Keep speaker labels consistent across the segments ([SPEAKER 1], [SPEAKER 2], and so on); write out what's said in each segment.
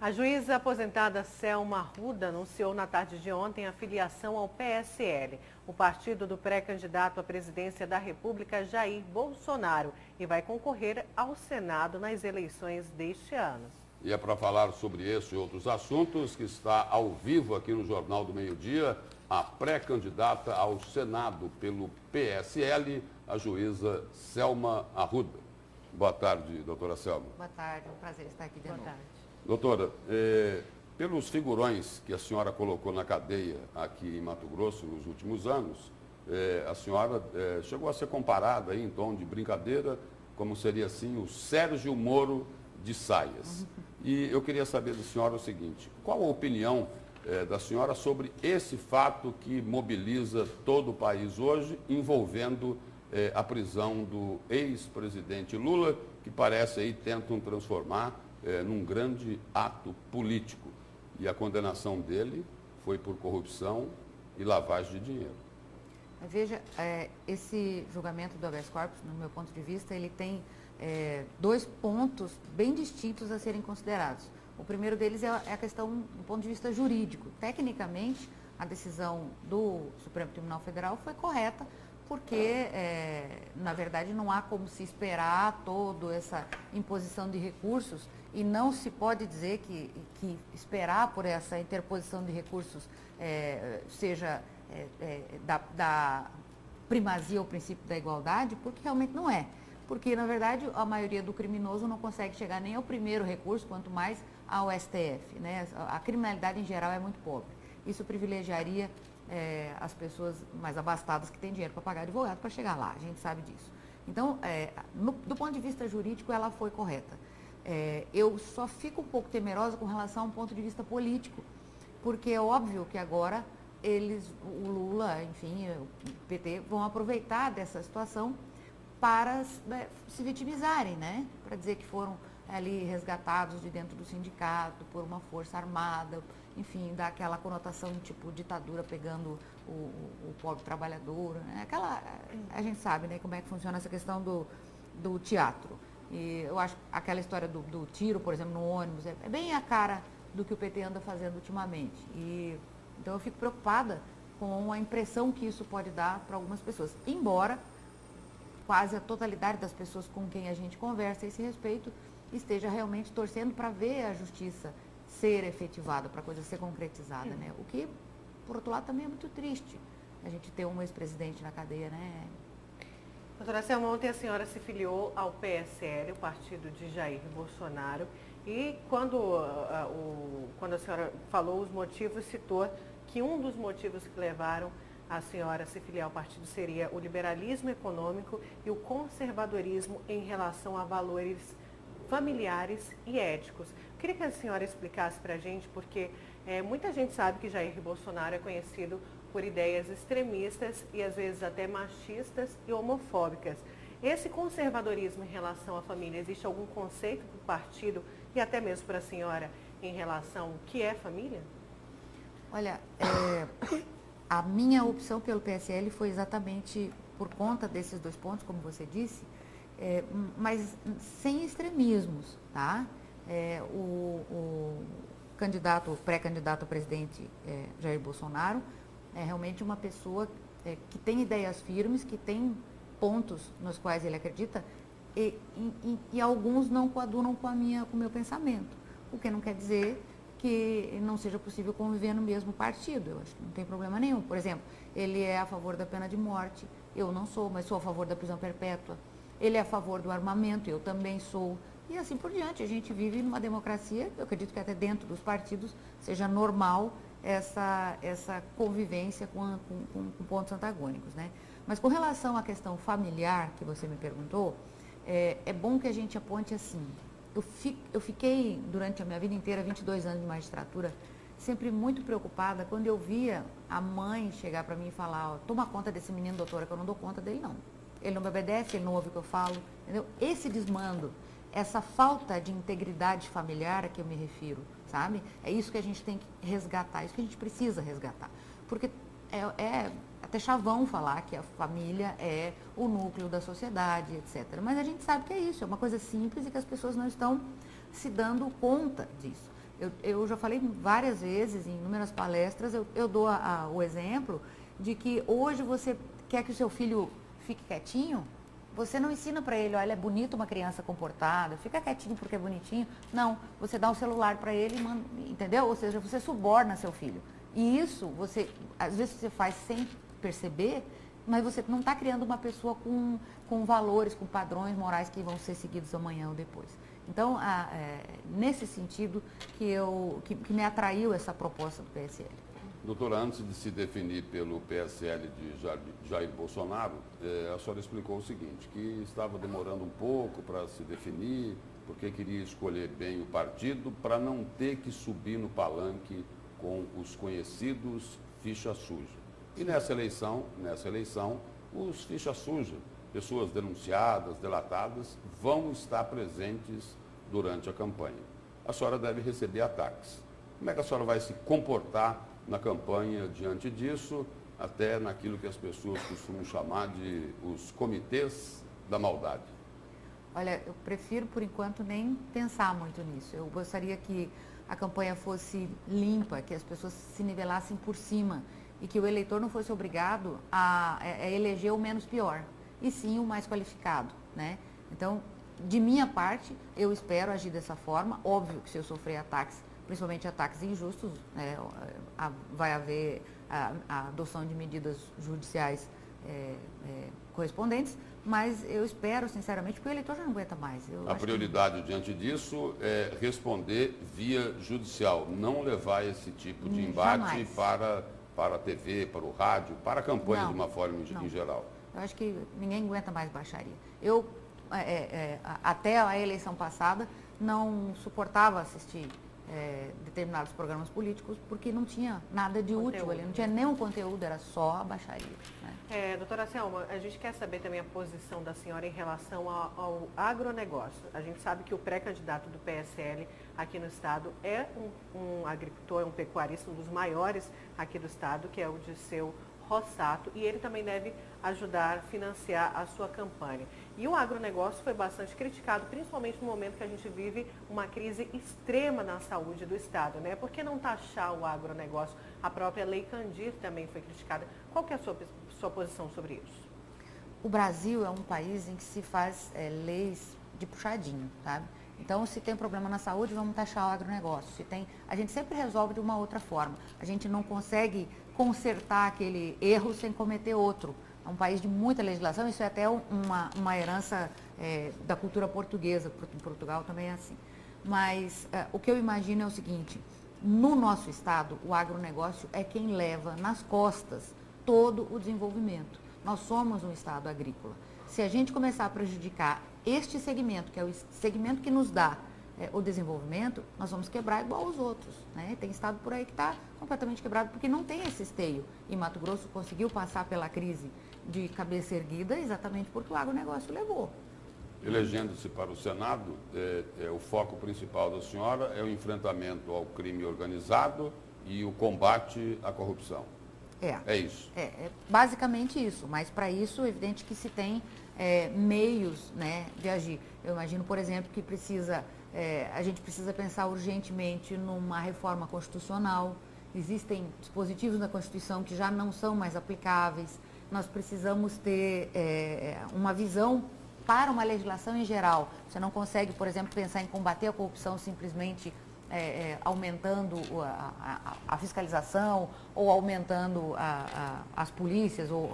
[SPEAKER 1] A juíza aposentada Selma Arruda anunciou na tarde de ontem a filiação ao PSL, o partido do pré-candidato à presidência da República Jair Bolsonaro, e vai concorrer ao Senado nas eleições deste ano.
[SPEAKER 2] E é para falar sobre esse e outros assuntos que está ao vivo aqui no Jornal do Meio-Dia a pré-candidata ao Senado pelo PSL, a juíza Selma Arruda. Boa tarde, doutora Selma.
[SPEAKER 3] Boa tarde, é um prazer estar aqui de novo.
[SPEAKER 1] Boa tarde.
[SPEAKER 2] Doutora, pelos figurões que a senhora colocou na cadeia aqui em Mato Grosso nos últimos anos, a senhora chegou a ser comparada aí, em tom de brincadeira, como seria assim o Sérgio Moro de saias. E eu queria saber da senhora o seguinte: qual a opinião da senhora sobre esse fato que mobiliza todo o país hoje, envolvendo a prisão do ex-presidente Lula, que parece aí tentam transformar num grande ato político. E a condenação dele foi por corrupção e lavagem de dinheiro.
[SPEAKER 3] Veja, esse julgamento do habeas corpus, no meu ponto de vista, ele tem dois pontos bem distintos a serem considerados. O primeiro deles é a questão do ponto de vista jurídico. Tecnicamente, a decisão do Supremo Tribunal Federal foi correta, porque, na verdade, não há como se esperar toda essa imposição de recursos e não se pode dizer que esperar por essa interposição de recursos seja da primazia ao princípio da igualdade, porque realmente não é. Porque, na verdade, a maioria do criminoso não consegue chegar nem ao primeiro recurso, quanto mais ao STF, né? A criminalidade, em geral, é muito pobre. Isso privilegiaria as pessoas mais abastadas que têm dinheiro para pagar advogado para chegar lá, a gente sabe disso. Então, do ponto de vista jurídico, ela foi correta. Eu só fico um pouco temerosa com relação a um ponto de vista político, porque é óbvio que agora o Lula, enfim, o PT, vão aproveitar dessa situação para se vitimizarem, né? Para dizer que foram ali resgatados de dentro do sindicato por uma força armada, enfim, dá aquela conotação tipo ditadura pegando o pobre trabalhador, né? A gente sabe, né, como é que funciona essa questão do teatro. E eu acho que aquela história do tiro, por exemplo, no ônibus, é bem a cara do que o PT anda fazendo ultimamente. Então eu fico preocupada com a impressão que isso pode dar para algumas pessoas. Embora quase a totalidade das pessoas com quem a gente conversa a esse respeito esteja realmente torcendo para ver a justiça ser efetivada, para a coisa ser concretizada, né? O que, por outro lado, também é muito triste a gente ter um ex-presidente na cadeia, né?
[SPEAKER 1] Doutora Selma, ontem a senhora se filiou ao PSL, o partido de Jair Bolsonaro, e quando a senhora falou os motivos, citou que um dos motivos que levaram a senhora a se filiar ao partido seria o liberalismo econômico e o conservadorismo em relação a valores familiares e éticos. Queria que a senhora explicasse para a gente, porque muita gente sabe que Jair Bolsonaro é conhecido por ideias extremistas e às vezes até machistas e homofóbicas. Esse conservadorismo em relação à família, existe algum conceito para o partido e até mesmo para a senhora em relação ao que é família?
[SPEAKER 3] Olha, a minha opção pelo PSL foi exatamente por conta desses dois pontos, como você disse, mas sem extremismos, tá? O pré-candidato a presidente Jair Bolsonaro é realmente uma pessoa que tem ideias firmes, que tem pontos nos quais ele acredita e alguns não coadunam com o meu pensamento, o que não quer dizer que não seja possível conviver no mesmo partido. Eu acho que não tem problema nenhum. Por exemplo, ele é a favor da pena de morte, eu não sou, mas sou a favor da prisão perpétua. Ele é a favor do armamento, eu também sou. E assim por diante. A gente vive numa democracia, eu acredito que até dentro dos partidos seja normal essa convivência com pontos antagônicos, né? Mas com relação à questão familiar que você me perguntou, é bom que a gente aponte assim. Eu fiquei, durante a minha vida inteira, 22 anos de magistratura, sempre muito preocupada quando eu via a mãe chegar para mim e falar: toma conta desse menino, doutora, que eu não dou conta dele, não. Ele não me obedece, ele não ouve o que eu falo, entendeu? Esse desmando, essa falta de integridade familiar a que eu me refiro, sabe? É isso que a gente tem que resgatar, é isso que a gente precisa resgatar. Porque é até chavão falar que a família é o núcleo da sociedade, etc. Mas a gente sabe que é isso, é uma coisa simples e que as pessoas não estão se dando conta disso. Eu já falei várias vezes, em inúmeras palestras, eu dou o exemplo de que hoje você quer que o seu filho fique quietinho, você não ensina para ele, olha, é bonito uma criança comportada, fica quietinho porque é bonitinho. Não, você dá o celular para ele, entendeu? Ou seja, você suborna seu filho. E isso, às vezes você faz sem perceber, mas você não está criando uma pessoa com valores, com padrões morais que vão ser seguidos amanhã ou depois. Então, nesse sentido que me atraiu essa proposta do PSL.
[SPEAKER 2] Doutora, antes de se definir pelo PSL de Jair Bolsonaro, a senhora explicou o seguinte, que estava demorando um pouco para se definir, porque queria escolher bem o partido para não ter que subir no palanque com os conhecidos ficha suja. E nessa eleição, os ficha suja, pessoas denunciadas, delatadas, vão estar presentes durante a campanha. A senhora deve receber ataques. Como é que a senhora vai se comportar na campanha diante disso, até naquilo que as pessoas costumam chamar de os comitês da maldade?
[SPEAKER 3] Olha, eu prefiro, por enquanto, nem pensar muito nisso. Eu gostaria que a campanha fosse limpa, que as pessoas se nivelassem por cima e que o eleitor não fosse obrigado a eleger o menos pior, e sim o mais qualificado, né? Então, de minha parte, eu espero agir dessa forma. Óbvio que se eu sofrer ataques, principalmente ataques injustos, vai haver a adoção de medidas judiciais correspondentes, mas eu espero, sinceramente, porque o eleitor já não aguenta mais.
[SPEAKER 2] A prioridade diante disso é responder via judicial, não levar esse tipo de embate para a TV, para o rádio, para a campanha de uma forma em geral.
[SPEAKER 3] Eu acho que ninguém aguenta mais baixaria. Eu, até a eleição passada, não suportava assistir determinados programas políticos porque não tinha nada de útil ali, não tinha nenhum conteúdo, era só a baixaria. Né?
[SPEAKER 1] Doutora Selma, a gente quer saber também a posição da senhora em relação ao agronegócio. A gente sabe que o pré-candidato do PSL aqui no estado é um agricultor, um pecuarista, um dos maiores aqui do estado, que é o Dirceu Rossato, e ele também deve ajudar a financiar a sua campanha. E o agronegócio foi bastante criticado, principalmente no momento que a gente vive uma crise extrema na saúde do estado, né? Por que não taxar o agronegócio? A própria Lei Candir também foi criticada. Qual que é a sua posição sobre isso?
[SPEAKER 3] O Brasil é um país em que se faz leis de puxadinho, sabe? Então, se tem problema na saúde, vamos taxar o agronegócio. A gente sempre resolve de uma outra forma. A gente não consegue consertar aquele erro sem cometer outro. É um país de muita legislação, isso é até uma herança da cultura portuguesa. Em Portugal também é assim. Mas o que eu imagino é o seguinte, no nosso estado, o agronegócio é quem leva nas costas todo o desenvolvimento. Nós somos um estado agrícola. Se a gente começar a prejudicar este segmento, que é o segmento que nos dá o desenvolvimento, nós vamos quebrar igual os outros. Né? Tem estado por aí que está completamente quebrado porque não tem esse esteio. E Mato Grosso conseguiu passar pela crise de cabeça erguida exatamente porque o agronegócio levou.
[SPEAKER 2] Elegendo-se para o Senado, o foco principal da senhora é o enfrentamento ao crime organizado e o combate à corrupção. É isso.
[SPEAKER 3] É basicamente isso, mas para isso é evidente que se tem meios, né, de agir. Eu imagino, por exemplo, que a gente precisa pensar urgentemente numa reforma constitucional. Existem dispositivos na Constituição que já não são mais aplicáveis. Nós precisamos ter uma visão para uma legislação em geral. Você não consegue, por exemplo, pensar em combater a corrupção simplesmente aumentando a fiscalização ou aumentando as polícias ou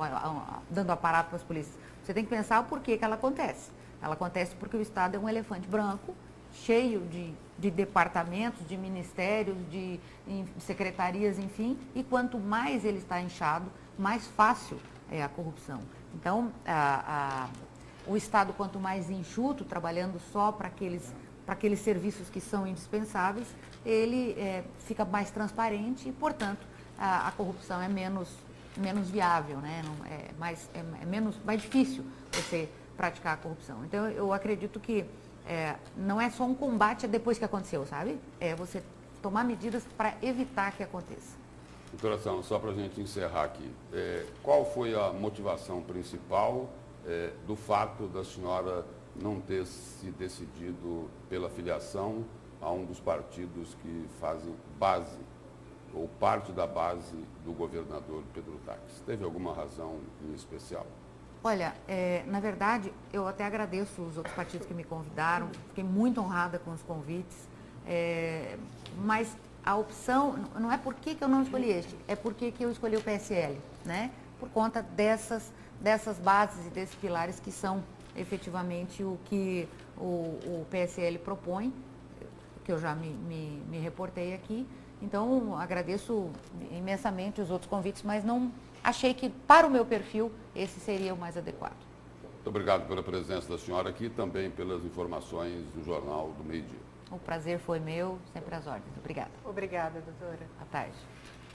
[SPEAKER 3] dando aparato para as polícias. Você tem que pensar o porquê que ela acontece. Ela acontece porque o Estado é um elefante branco, cheio de departamentos, de ministérios, de secretarias, enfim, e quanto mais ele está inchado, mais fácil é a corrupção. Então, o Estado, quanto mais enxuto, trabalhando só para aqueles serviços que são indispensáveis, ele fica mais transparente e, portanto, a corrupção é menos viável, né? É mais difícil você praticar a corrupção. Então, eu acredito que não é só um combate depois que aconteceu, sabe? É você tomar medidas para evitar que aconteça.
[SPEAKER 2] Doutora Selma, só para a gente encerrar aqui, qual foi a motivação principal do fato da senhora não ter se decidido pela filiação a um dos partidos que fazem base, ou parte da base do governador Pedro Taques. Teve alguma razão em especial?
[SPEAKER 3] Olha, na verdade, eu até agradeço os outros partidos que me convidaram, fiquei muito honrada com os convites, mas a opção, não é por que eu não escolhi este, é porque que eu escolhi o PSL, né? Por conta dessas bases e desses pilares que são efetivamente o que o PSL propõe, que eu já me reportei aqui. Então, agradeço imensamente os outros convites, mas não achei que, para o meu perfil, esse seria o mais adequado.
[SPEAKER 2] Muito obrigado pela presença da senhora aqui e também pelas informações do Jornal do Meio-Dia.
[SPEAKER 3] O prazer foi meu, sempre às ordens. Obrigada.
[SPEAKER 1] Obrigada, doutora.
[SPEAKER 3] Boa tarde.